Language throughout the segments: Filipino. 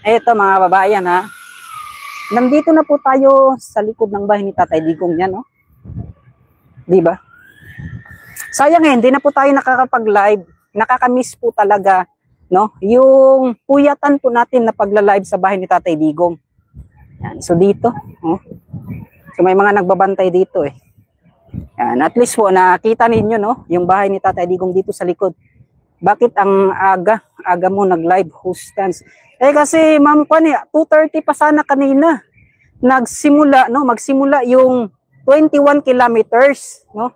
Eto mga babayan ha. Nandito na po tayo sa likod ng bahay ni Tatay Digong yan, no? Di ba? Sayang hindi na po tayo nakakapag-live. Nakakamiss po talaga, no? Yung puyatan po natin na pagla-live sa bahay ni Tatay Digong. Yan. So dito, oh. So may mga nagbabantay dito eh. Yan. At least po nakita ninyo, no? Yung bahay ni Tatay Digong dito sa likod. Bakit ang aga mo nag-live host stands? Kasi ma'am ko 2:30 pa sana kanina. Magsimula yung 21 kilometers, no?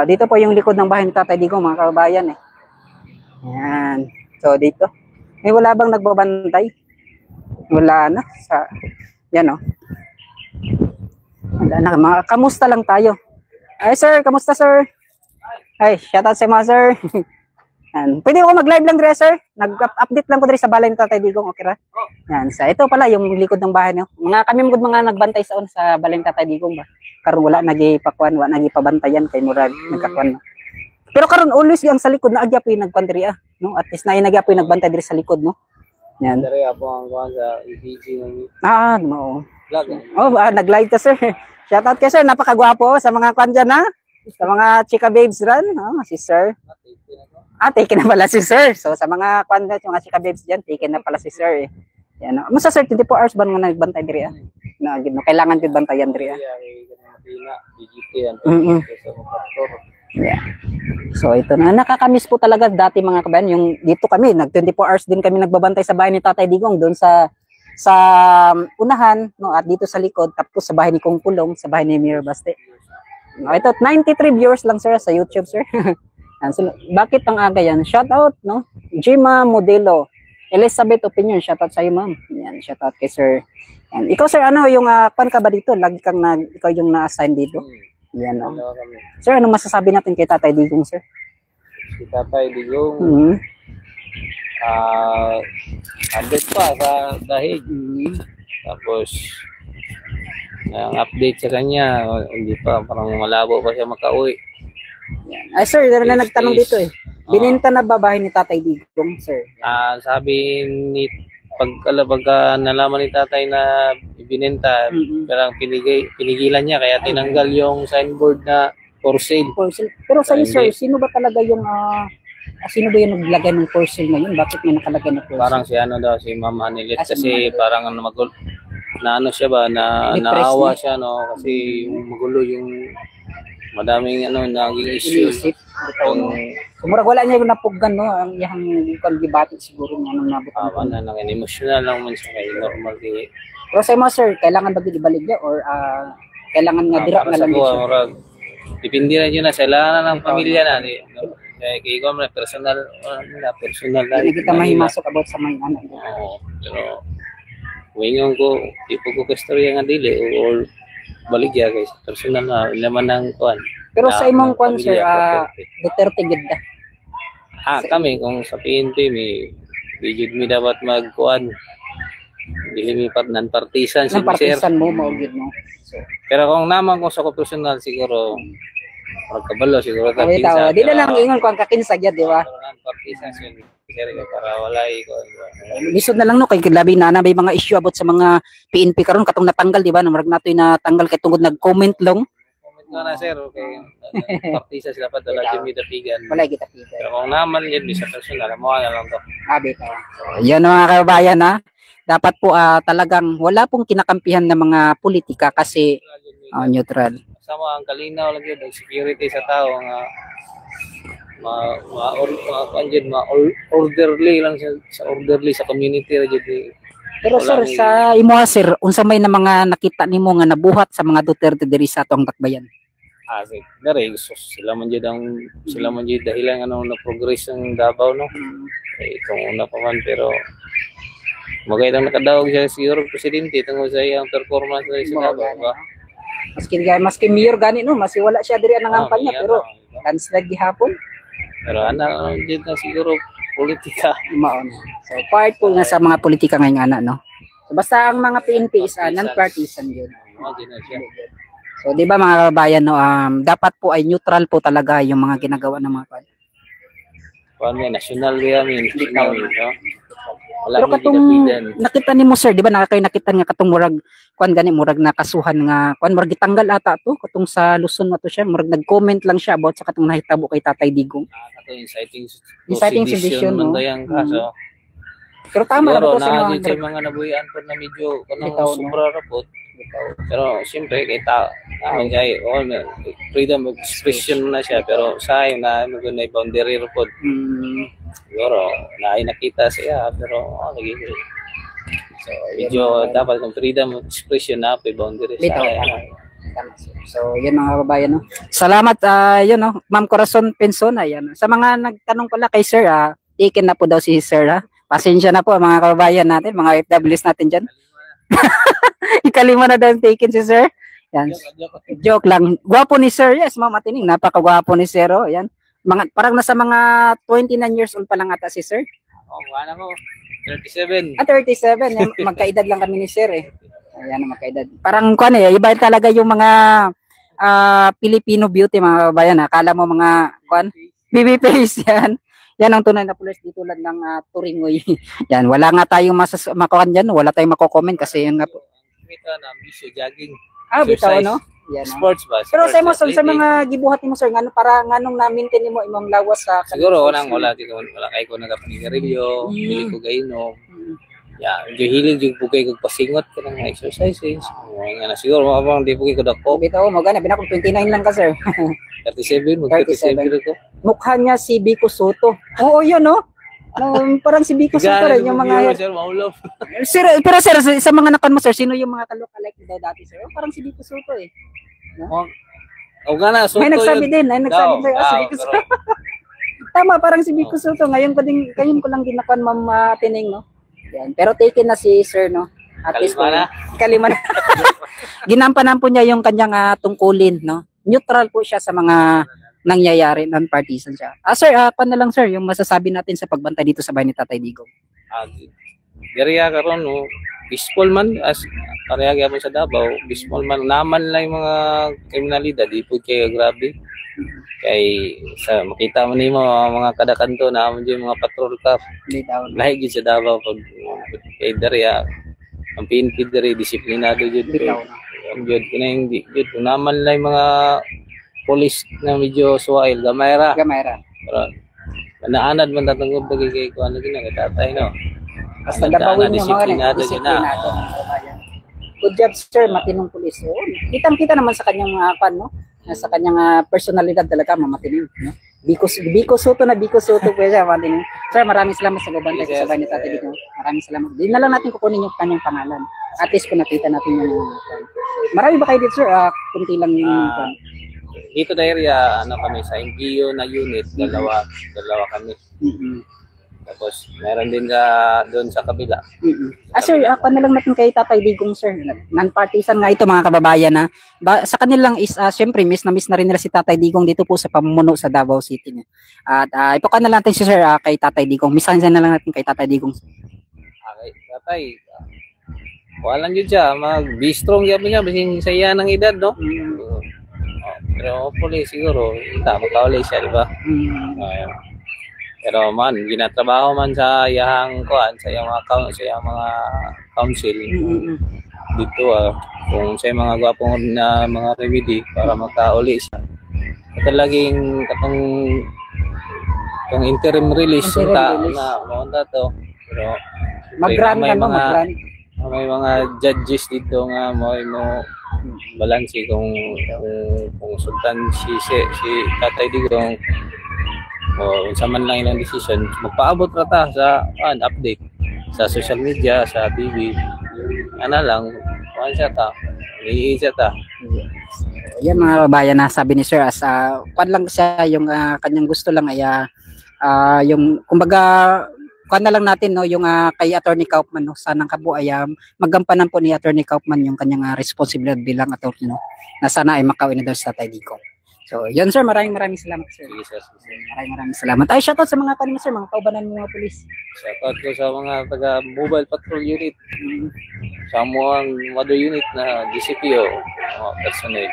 Dito po yung likod ng bahay ni Tatay Digong, mga kababayan eh. Yan. So dito. Wala bang nagbabantay? Wala na yan oh. Wala na. Kamusta lang tayo? Ay sir, kamusta sir? Ay, shout out sa mga sir. Pwede ako mag-live lang dire sir. Nag-update lang ko dire sa balay ni Tatay Digong, okay ra? Yan, sa ito pala yung likod ng bahay niyo. Kami mga nagbantay sa balay ni Tatay Digong ba. Karon wala nagipakuan, wala nagipabantayan kay murag nagkakuan. Pero karon always ang sa likod na agyapoy nagpandiri no? At least na nagyapoy nagbantay dire sa likod, no. Yan. Dire ako ang kuan sa EPG ng no. vlog. Nag-live ka sir. Shout out kay sir, napakagwapo sa mga kuan diyan ha. Sa mga chika babes ran, si sir. Taken na pala si sir. So sa mga kwandat, yung mga chika babes dyan, taken na pala si sir eh. Yan, Masa sir, 24 hours ba nga nagbantay diri kailangan ko bantayan diri Yeah. So ito na, nakakamiss po talaga dati mga kabayan, yung dito kami, 24 hours din kami nagbabantay sa bahay ni Tatay Digong, doon sa unahan, no, at dito sa likod, tapos sa bahay ni Kong Pulong, sa bahay ni Miro Baste. Ito, 93 viewers lang sir sa YouTube sir. So, bakit ang aga yan? Shout out, no? Jima Modelo. Elizabeth Opinion, shout out sa iyo, ma'am. Yan, shout out kay sir. And ikaw sir, yung pan ka ba dito? Lagi kang ikaw yung na-assign dito? Yan, Sir, anong masasabi natin kay Tatay Digong, sir? Si Tatay Digong, update pa sa dahig. Tapos, ang update sa kanya, hindi pa, parang malabo pa siya makauwi. Ay sir, na nagtanong dito eh. Bininta na ba bahay ni Tatay Digong, sir? Sabi ni pagka nalaman ni Tatay na ibininta, parang pinigilan niya kaya tinanggal yung signboard na for sale. Pero sa iyo sir, sino ba yung naglagay ng for sale ngayon? Bakit may nakalagay na for sale? Parang si Ma'am Hanilet kasi parang siya ba naawa siya kasi magulo yung madaming naging issue. Kumurag wala niya yung napuggan, no? Ang iyang kondibati siguro niya nung nabot. Nang emotional lang man siya kay normal di. Pero sa mo sir, kailangan ba ibalik niya or kailangan nga dira na lang siya? Depende na yun sa lahat ng pamilya na. Kaya ikaw na personal na. Hindi kita mahimasok about sa mga anak. Pero wingon ko, tipo ko kastorya nga dili or baligya guys, personal na laman ng kuan. Pero sa imong kuan sir, Duterte gid da. Kami kung sa PNP mi dapat magkuan. Dili mi nan partisan si partisan mo gid no. So, pero kung naman ko sa personal siguro magkabalo siguro ta kinsa. Di na lang ingon ko ang kakinsa gyud, di ba? Partisan para walay ko. Lisod na lang no kay labi na may mga issue about sa mga PNP karon katong natanggal, di ba? Namurag nato natanggal kay tungod nag-comment lang. Comment na sir, okay. Partisa sila pa dala Jimmy Dapigan. Wala kita pigan. Pero kung naman yun sa personal, mo na lang to. Bitaw. Yan mga kababayan dapat po talagang wala pong kinakampihan ng mga politika kasi neutral. Sama ang kalinaw lang yun, security sa tao nga orderly lang sa orderly sa community ra jud. Pero sir, sa imo sir, unsa may na mga nakita nimo nga nabuhat sa mga Duterte diri sa atong dakbayan? Sila man jud dahilan na progress ng Davao no. Itong una pa man pero magayang nakadawog siya siguro presidente tungod sa iyang performance sa Davao ba. Maski mayor gani no, masi wala siya diri ang kampanya pero landslide gihapon. Pero dito na siguro politika. So part po nga sa mga politika ngayong no. So, basta ang mga PNP is non-partisan yun. So di ba mga kababayan dapat po ay neutral po talaga yung mga ginagawa ng mga national yamin. Wala Pero may katong gidapidan. nakita nimo sir, di ba nakita nga katong murag kuan gani murag nakasuhan nga kuan murag gitanggal ata to katong sa Luzon na to siya, murag nag-comment lang siya about sa katong nahitabo kay Tatay Digong. Ito inciting Inciting sedition sedition, man no? daw yung kaso. Pero tama na Siguro to sa na mga sa mga nabuhian po na medyo Bitaw, no? sobra rapot. Pero siyempre kita kay freedom of expression na siya pero sa ayon na maguna boundary report. Siguro na ay nakita siya pero lagi. So medyo dapat kung freedom of expression na pa boundary Bitaw, sa tama. So, yun mga kababayan, no. Salamat yun no, Ma'am Corazon Pensona yan. Sa mga nagtanong pala kay Sir, taken na po daw si Sir ha. Pasensya na po mga kababayan natin, mga FWs natin diyan. Ikalima na daw taken si Sir. Yan. Joke lang. Gwapo ni Sir. Yes, Ma'am Atining, napakagwapo ni Sir. Oh. Yan. Parang nasa mga 29 years old pa lang ata si Sir. Oh, wala ko. 37. 37. Yan, magkaedad lang kami ni Sir eh. Ayan, magkaedad. Parang kuan eh, iba talaga yung mga Filipino beauty mga kababayan. Akala mo mga kuan, baby face yan. Yan ang tunay na pulis dito lang ng Turingoy. Yan, wala nga tayong makuhan dyan, wala tayong mako-comment kasi yan nga po. Kita na bisyo jogging. Bitaw no. Yan, no? Sports ba? Pero sa mo sa athletic. mga gibuhat mo sir, ngano para nganong na-maintain mo imong lawas sa Siguro wala kay ko nagapanigarilyo, dili ko gainom. Ya, medyo hilig yung bugay kog pasingot ko ng exercises. Nga na siguro mabang di bugay ko dako. Bitaw mo gana binako 29 lang ka sir. 37 mo 37 ko. Mukha niya si Biko Soto. Oo, yun no. Parang si Biko Soto rin yung mga sir maulaw. Sir, pero sir, sa mga nakan mo sir, sino yung mga kalok-alike daw dati sir? Parang si Biko Soto eh. O nga na, so May nagsabi din, si Biko Soto. Tama, parang si Biko Soto. Ngayon ko lang din nakan Ma'am Tining, no? Yan. Pero taken na si sir, no? At least kalima na. Ginampanan po niya yung kanyang tungkulin, no? Neutral po siya sa mga nangyayari, non-partisan siya. Sir, paano na lang sir, yung masasabi natin sa pagbantay dito sa bahay ni Tatay Digong? Diriya karon no, peaceful man as pareha gyapon sa Davao, peaceful man naman lang yung mga kriminalidad, di po kay grabe. Kay sa makita mo nimo mga kada kanto na mo mga patrol car. Lahi gyud sa Davao pag kay diriya ang PNP diri disiplinado jud. Ang jud kining jud naman lang yung mga police na medyo suwail gamay ra. Pero naanad man tatungod pag kay ko ano gina tatay no. Basta gabawin niyo mga disiplinado. Good job sir, matinong pulis. So, kitang-kita naman sa kanyang no? Sa kanyang personalidad talaga mamatinong, no? Biko Soto po siya, mamatinong. Sir, maraming salamat sa babantay sa bahay ni Tatay Digong. Maraming salamat. Di na lang natin kukunin yung kanyang pangalan. At least kung nakita natin yung marami ba kayo dito sir? Kunti lang yung dito na area, ano kami sa NGO na unit, dalawa kami. Tapos meron din doon sa kabila. Sir, ako na lang natin kay Tatay Digong sir. Non-partisan nga ito mga kababayan na. Sa kanilang is syempre miss na rin nila si Tatay Digong dito po sa pamumuno sa Davao City niya. At ipakan na lang natin si sir kay Tatay Digong. Misahin na lang natin kay Tatay Digong. Okay, Tatay. Walang yun siya, mag-be strong yaman niya, basing saya ng edad, no? Pero hopefully siguro, makawali siya, di ba? Pero man, ginatrabaho man sa iyang kuan, sa iyang mga council dito kung sa mga gwapong na mga remedy para makauli siya. Ito laging itong interim release na maunta to. Pero mag-grant may mga judges dito nga mo balansi kung sultan si Tatay Digong o sa man lang ilang decision, magpaabot ra ta sa update sa social media, sa TV. Ano lang, siya ta. Yan mga kabayan na sabi ni Sir kwan lang siya yung kanyang gusto lang ay yung kumbaga kwan na lang natin no yung kay Attorney Kaufman no sanang kabo ay magampanan po ni Attorney Kaufman yung kanyang responsibilidad bilang attorney no na sana ay makawin na daw sa Tatay Digong. So, yun sir, maraming salamat sir. Maraming salamat. Ay, shoutout sa mga kanina sir, mga kaubanan mga pulis. Shoutout ko sa mga taga Mobile Patrol Unit, sa mga mother unit na DCPO, mga personnel,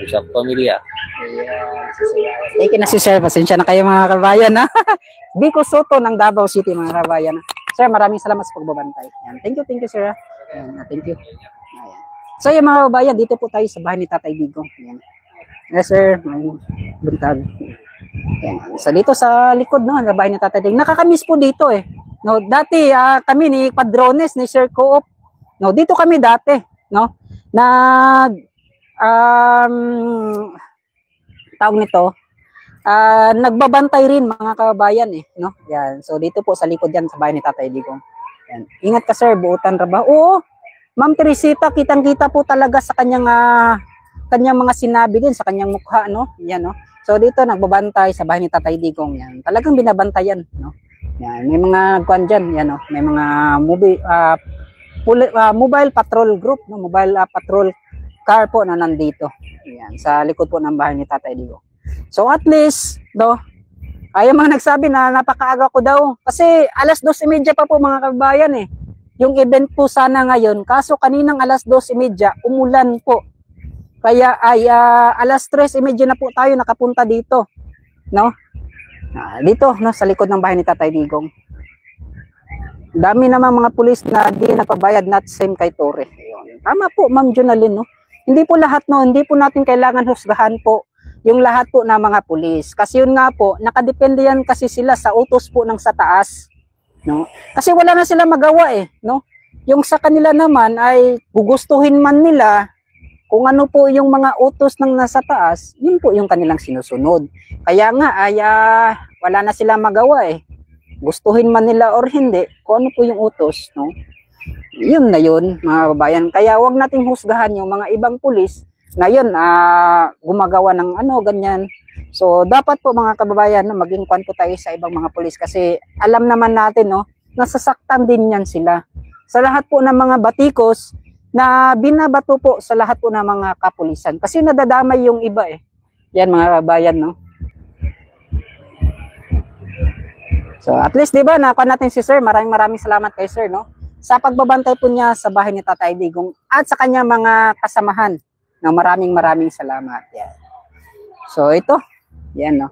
sa pamilya. Thank you na si sir, pasensya na kayo mga kabayan ha. Biko Soto ng Davao City mga kabayan. Sir, maraming salamat sa pagbabantay. Yan. Thank you, sir. Yan. Thank you. Ayan. So, yung mga babayan, dito po tayo sa bahay ni Tatay Digong. Yan. Yes, sir. May buntag. Yan. So, dito sa likod, no, sa bahay ni Tatay Digong. Nakakamiss po dito eh. No, dati kami ni Padrones, ni Sir Coop. No, dito kami dati, no. Tawag nito, nagbabantay rin mga kababayan eh, no? Yan. So dito po sa likod yan sa bahay ni Tatay Digong. Yan. Ingat ka sir, buutan ra ba? Oo. Ma'am Teresita, kitang-kita po talaga sa kanyang mga sinabi din sa kanyang mukha, no? Yan, no. So dito nagbabantay sa bahay ni Tatay Digong yan. Talagang binabantayan, no? Yan, may mga kwan diyan, yan, no. May mga mobile patrol group, no? Mobile patrol car po na nandito. Yan, sa likod po ng bahay ni Tatay Digong. So at least, no, ay mga nagsabi na napakaaga ko daw. Kasi alas 2:30 pa po mga kabayan eh. Yung event po sana ngayon. Kaso kaninang alas 2:30, umulan po. Kaya ay alas 3:30 na po tayo nakapunta dito. No? Dito, no, sa likod ng bahay ni Tatay Digong. Dami naman mga pulis na di nagpabayad, not same kay Tore. Tama po, Ma'am Jonalyn, no? Hindi po lahat, no, hindi po natin kailangan husgahan po yung lahat po ng mga pulis. Kasi yun nga po, nakadepende yan kasi sila sa utos po ng sa taas, no? Kasi wala na sila magawa eh, no? Yung sa kanila naman ay gugustuhin man nila kung ano po yung mga utos ng nasa taas, yun po yung kanilang sinusunod. Kaya nga ay wala na sila magawa eh. Gustuhin man nila or hindi, kung ano po yung utos, no? Yun na yun, mga babayan. Kaya wag nating husgahan yung mga ibang pulis na yun, gumagawa ng ano, ganyan. So, dapat po mga kababayan, no, maging kwan po tayo sa ibang mga pulis kasi alam naman natin, no, nasasaktan din yan sila. Sa lahat po ng mga batikos na binabato po sa lahat po ng mga kapulisan. Kasi nadadamay yung iba eh. Yan mga kababayan, no. So, at least, di ba, nakuha natin si Sir. Maraming salamat kay Sir, no, sa pagbabantay po niya sa bahay ni Tatay Digong at sa kanya mga kasamahan. Na maraming salamat. Yan. So ito, yan, no.